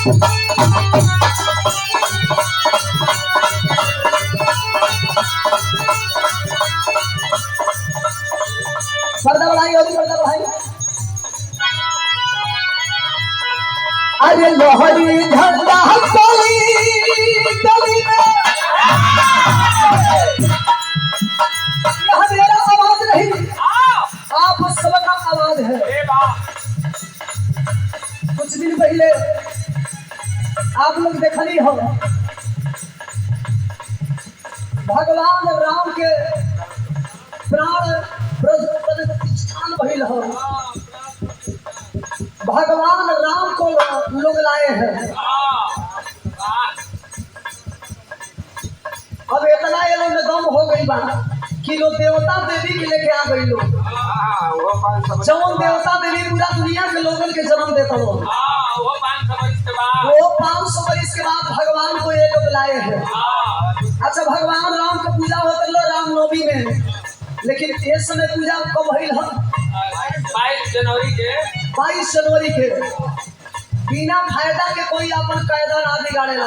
पर्दा बढ़ाई और पर्दा बढ़ाई। अरे लोहरी झंडा गली गली में यह मेरा आवाज नहीं, आप सबका आवाज है। कुछ दिन पहले आप लोग देखली हो भगवान राम के प्राण प्रतिष्ठान भइल हो। भगवान राम को लोग लाए हैं। अब इतना ये लोग में दम हो गई बा कि लोग देवता देवी के लेके आ गई लोग। जौन देवता देवी पूरा दुनिया के लोगों के जन्म देता हो, वो 500 वर्ष के बाद भगवान को ये लोग लाए हैं। अच्छा, भगवान राम का पूजा होता है रामनवमी में, लेकिन इस समय पूजा कब भइल है? 22 जनवरी के। बिना फायदा के कोई अपन कायदा ना बिगाड़ेला।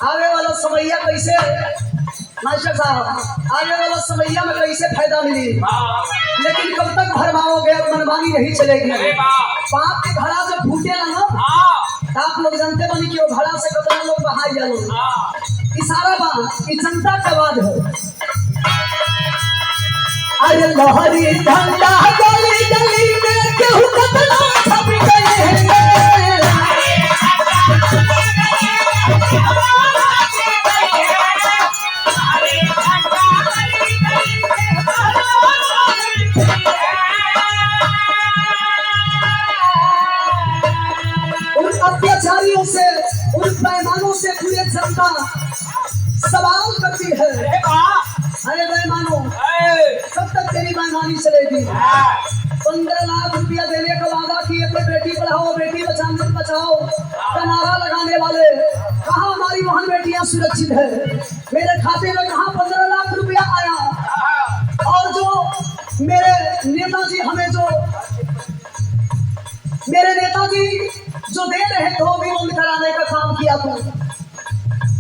आगे वाला समैया कैसे मास्टर साहब, आगे वाला समैया में कैसे फायदा मिली, लेकिन कब तक भरमाओगे? मनमानी नहीं चलेगी। पाप के घड़ा जब फूटेला ना, आप लोग जानते बनी कि वो घड़ा से कितना लोग बहाई जाओ। इशारा बा कि जनता का आवाज है। अरे लोहरी झंडा गली गली में केहू कितना छप गए हैं। उन अत्याचारियों से, उन बेईमानों से पूरी जनता सवाल करती है। अरे बेईमानो, कब तक तेरी बेईमानी चलेगी? 15 लाख रुपया देने का वादा किए थे, बेटी पढ़ाओ बेटी बचाओ का नारा लगाने वाले, कहाँ हमारी वहन बेटियां सुरक्षित है? मेरे खाते में कहाँ 15 लाख रुपया आया? और जो मेरे नेताजी हमें मेरे नेताजी जो दे रहे थे वो भी बंद कराने का काम किया था।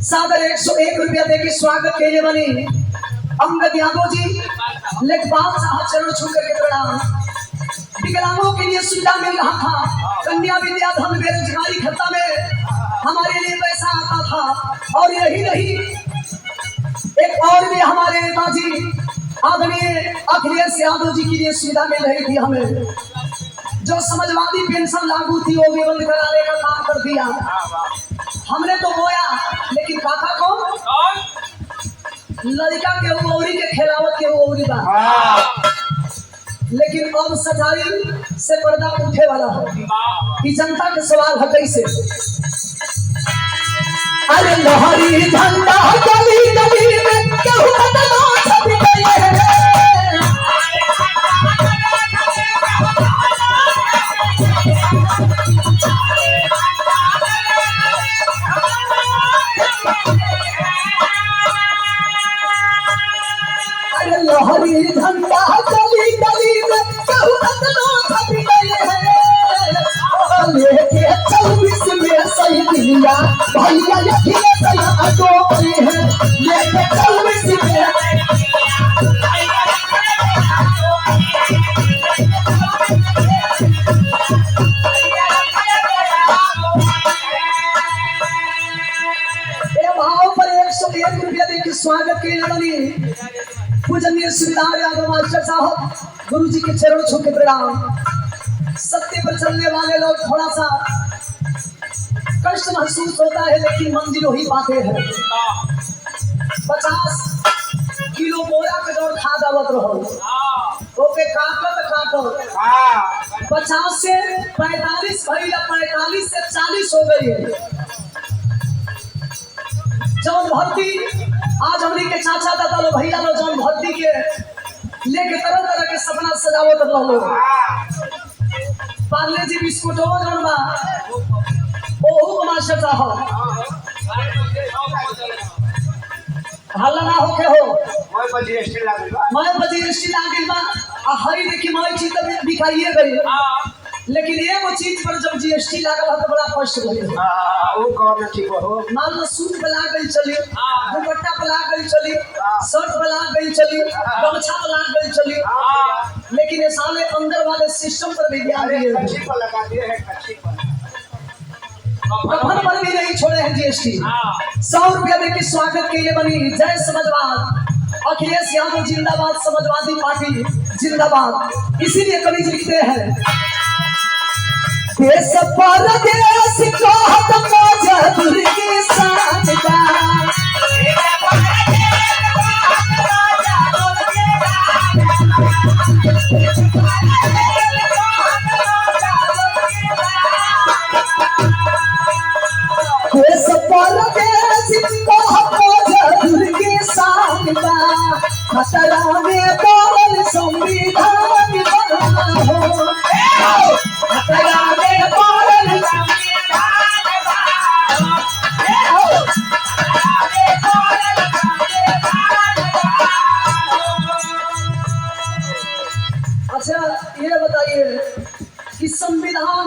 सादर 101 रुपया देके स्वागत के लिए बनी अंगद यादव जी, लेखपाल साहब चरण छू करके प्रणाम। विकलांगों के लिए सुविधा मिल रहा था, कन्या विद्याधन बेरोजगारी भत्ता में हमारे लिए पैसा आता था। और यही नहीं, एक और भी हमारे नेताजी आदरणीय अखिलेश यादव जी के लिए सुविधा मिल रही थी हमें। जो समाजवादी पेंशन लागू थी वो भी बंद कराने का काम कर दिया। हमने तो बोया, लेकिन काका को लड़का के उरी के खिलावत के उरी बा। लेकिन अब सच्चाई से पर्दा उठे वाला है। कि जनता के सवाल है कैसे? अरे लोहरी झंडा गली गली में केहू कितना छप गए हैं। लोहरी झंडा गली गली में केहू कितना छप गए हैं। लेके 24 में सही दिया भैया यही सही अटोरी है। लेके 24 में भाव पर 101 रुपया देके स्वागत के लिए बनी पूजनीय सुविधार यादव मास्टर साहब, गुरु जी के चरण छू के प्रणाम। सत्य पर चलने वाले लोग थोड़ा सा कष्ट महसूस होता है, लेकिन मंजिल वही पाते हैं। 50 किलो बोरा के दौड़ खा दावत रहो, ओके काटत 50 से 45 भैया 45 से 40 हो गई है। जौन भर्ती आज हमने के चाचा दादा लो भैया लो जौन भर्ती के लेके तरह तरह के सपना सजावत रहो। पार्ले जी बिस्कुट हो जौन बा ओहू मास्टर साहब हल्ला ना होके हो मैं बजी स्टील लागिल बा आ हई देखी मैं चीज तो दिखाइए गई लेकिन एगो चीज पर जब जीएसटी लागल है तो बड़ा कष्ट भइल। वो कौन ठीक हो मान लो सूट बला गई चली, दुपट्टा बला गई चली, शर्ट बला गई चली, गमछा बला गई चली, लेकिन ये साले अंदर वाले सिस्टम पर भी ध्यान दिए कच्छी पर लगा दिए हैं कच्छी पर कफन पर भी नहीं छोड़े हैं जीएसटी। 100 रुपया दे के स्वागत के लिए बनी जय समाजवाद, अखिलेश यादव जिंदाबाद, समाजवादी पार्टी जिंदाबाद। इसीलिए कवि जी लिखते हैं देश परदेश कहत मजदूर के साथ का देश परदेश कहत मजदूर के साथ का खतरा में पड़ल संविधान बना हो, खतरा में पड़ल अच्छा ये बताइए कि संविधान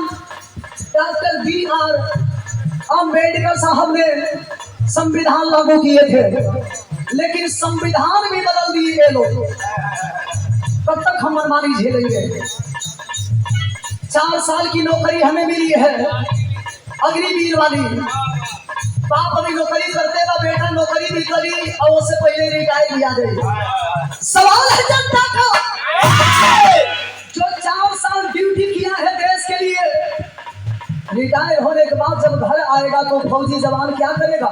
डॉक्टर B.R. अम्बेडकर साहब ने संविधान लागू किए थे, लेकिन संविधान भी बदल दिए ये लोग। कब तक हम मनमानी झेलेंगे? 4 साल की नौकरी हमें मिली है अग्निवीर वाली, बाप अभी नौकरी करते बा, बेटा नौकरी भी करी और उससे पहले रिटायर लिया दे। सवाल है जनता का जो 4 साल ड्यूटी किया है देश के लिए, रिटायर होने के बाद जब घर आएगा तो फौजी जवान क्या करेगा?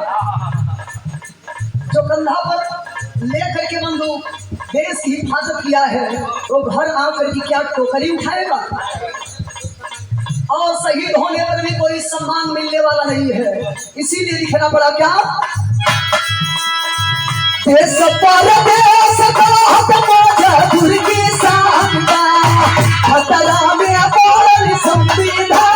जो कंधा पर लेकर के बंदूक देश की हिफाजत किया है वो घर आकर के क्या टोकरी उठाएगा? और शहीद होने पर भी कोई सम्मान मिलने वाला नहीं है। इसीलिए लिखना पड़ा क्या देश परदेश कहत मजदूर के साथ का खतरा में पड़ल संविधान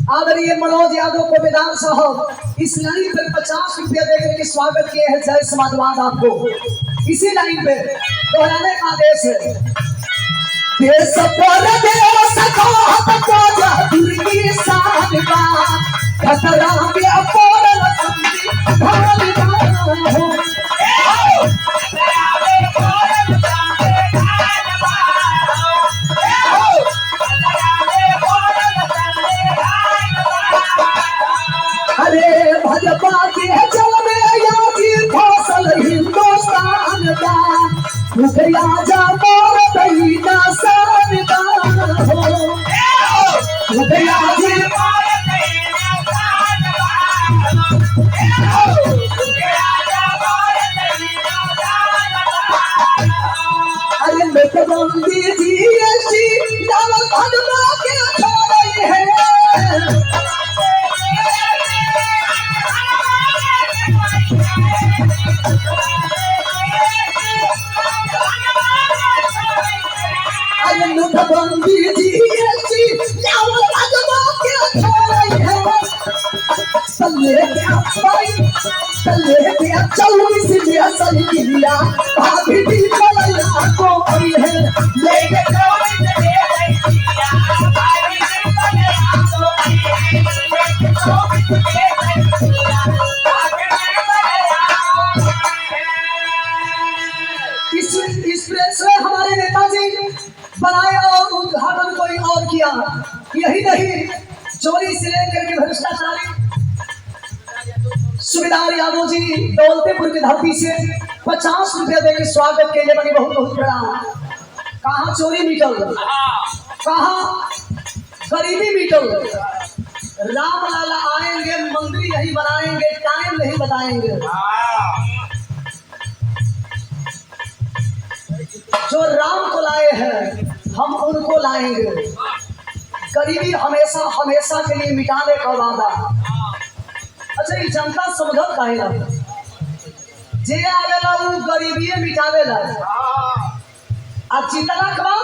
आदरणीय मनोज यादव को विधान साहब इस लाइन पर 50 रुपया देकर के स्वागत किए हैं जय समाजवाद। आपको इसी लाइन पे दोहराने का आदेश है देश परदेश कहत मजदूर के साथ का खतरा में पड़ल संविधान बना हो। अरे भाजपा के जल में याजी फसल हिंदुस्तान का मुखिया जा मोरतई ना सानदा हो, मुखिया जी अरे नोटबंदी जीएसटी डबल भजवा के छोड़े है। नोटबंदी जीएसटी डबल भजवा के छोड़े है। तले क्या 24 में सन किया भाभी भी बलैया कोई है लेके एक्सप्रेसवे हमारे नेताजी बनाए और उद्घाटन कोई और किया। यही नहीं, चोरी से लेकर के भ्रष्टाचारी सुबेदार यादव जी दौलतेपुर की धरती से 50 रुपया देकर स्वागत के लिए बनी बहुत बहुत बड़ा। कहाँ चोरी मिटल, कहाँ गरीबी मिटल। राम लाला आएंगे मंदिर यही बनाएंगे, टाइम नहीं बताएंगे। जो राम को लाए हैं हम उनको लाएंगे। गरीबी हमेशा हमेशा के लिए मिटाने का वादा। अच्छा ये जनता समझत काहे ना जे आवेला वो गरीबी मिटावेला। आ जितना कमा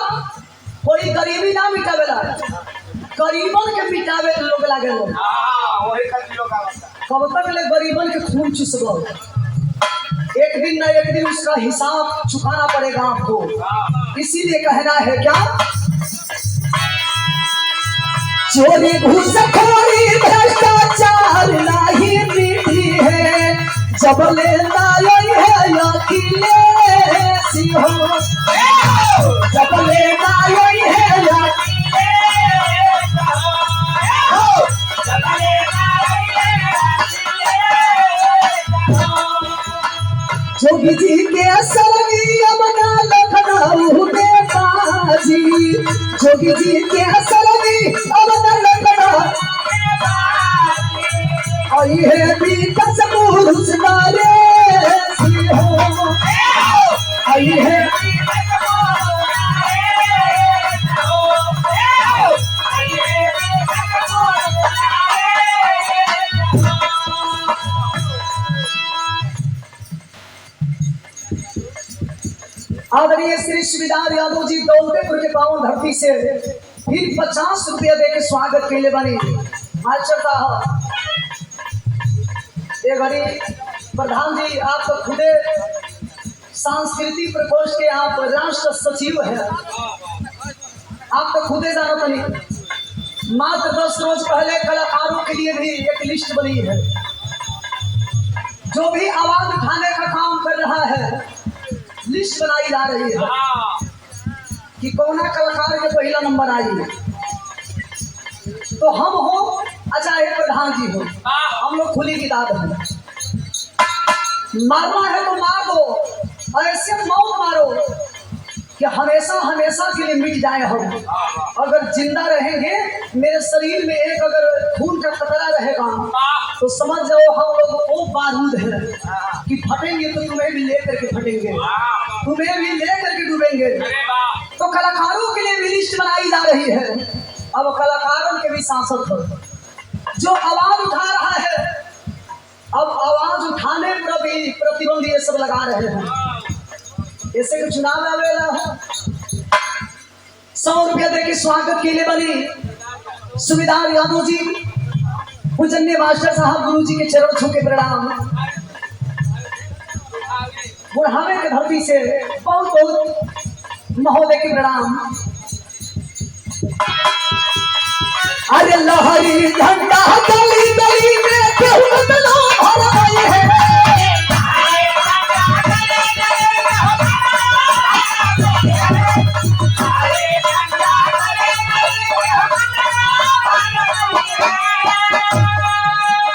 कोई गरीबी ना मिटावेला, गरीबन के मिटावे लोग लागे लोग। वही खातिर लोग आवता। कब तक ले गरीबन के खून चूसबो? एक दिन ना एक दिन उसका हिसाब चुकाना पड़ेगा आपको। इसीलिए कहना है क्या, चोरी घूसखोरी भ्रष्टाचार नहीं मिटी है, जब लेता यही है अखिलेश हो, जब लेता यही है जोगी जी के सरगी बना लखनऊ में बाजी, जोगी जी के सरगी बना लखनऊ आई है विकास पुरुष नारे हो, आई है आदरणीय श्री सुविधार यादव जी दौलतेपुर के पावन धरती से फिर 50 रुपया दे के स्वागत के लिए बनी। मास्टर साहब ये घड़ी प्रधान जी आप तो खुदे सांस्कृतिक प्रकोष्ठ के आप राष्ट्र सचिव हैं, आप तो खुदे जानो तनी। मात्र 10 रोज पहले कलाकारों के लिए भी एक लिस्ट बनी है, जो भी आवाज उठाने का काम कर रहा है लिस्ट बनाई जा रही है कि कौना कलाकार के पहला नंबर आई। तो हम हो अच्छा एक प्रधान जी हो, हम लोग खुली किताब है, मारना है तो मार दो, ऐसे मौत मारो कि हमेशा हमेशा के लिए मिट जाए हम। अगर जिंदा रहेंगे, मेरे शरीर में एक अगर खून का कतरा रहेगा तो समझ जाओ हम लोग वो बारूद है कि फटेंगे तो तुम्हें भी लेकर के फटेंगे, तुम्हें भी लेकर के डूबेंगे। तो कलाकारों के लिए भी लिस्ट बनाई जा रही है। अब कलाकारों के भी सांसद हो जो आवाज उठा रहा है, अब आवाज उठाने पर भी प्रतिबंध ये सब लगा रहे हैं। ऐसे के चुनाव आवेला है, 100 रुपया दे के स्वागत के लिए बनी सुविधार यादव जी, पूजन्य मास्टर साहब गुरु जी के चरण छू के प्रणाम। बुढ़ावे के धरती से बहुत बहुत महोदय के प्रणाम। अरे लहरी झंडा गली गली में केहू बदनाम हो रही है,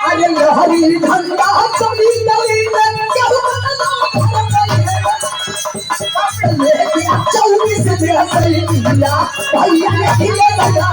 अरे लहरी झंडा गली गली में केहू बदनाम हो रही है। 24 भैया ने हिले लगा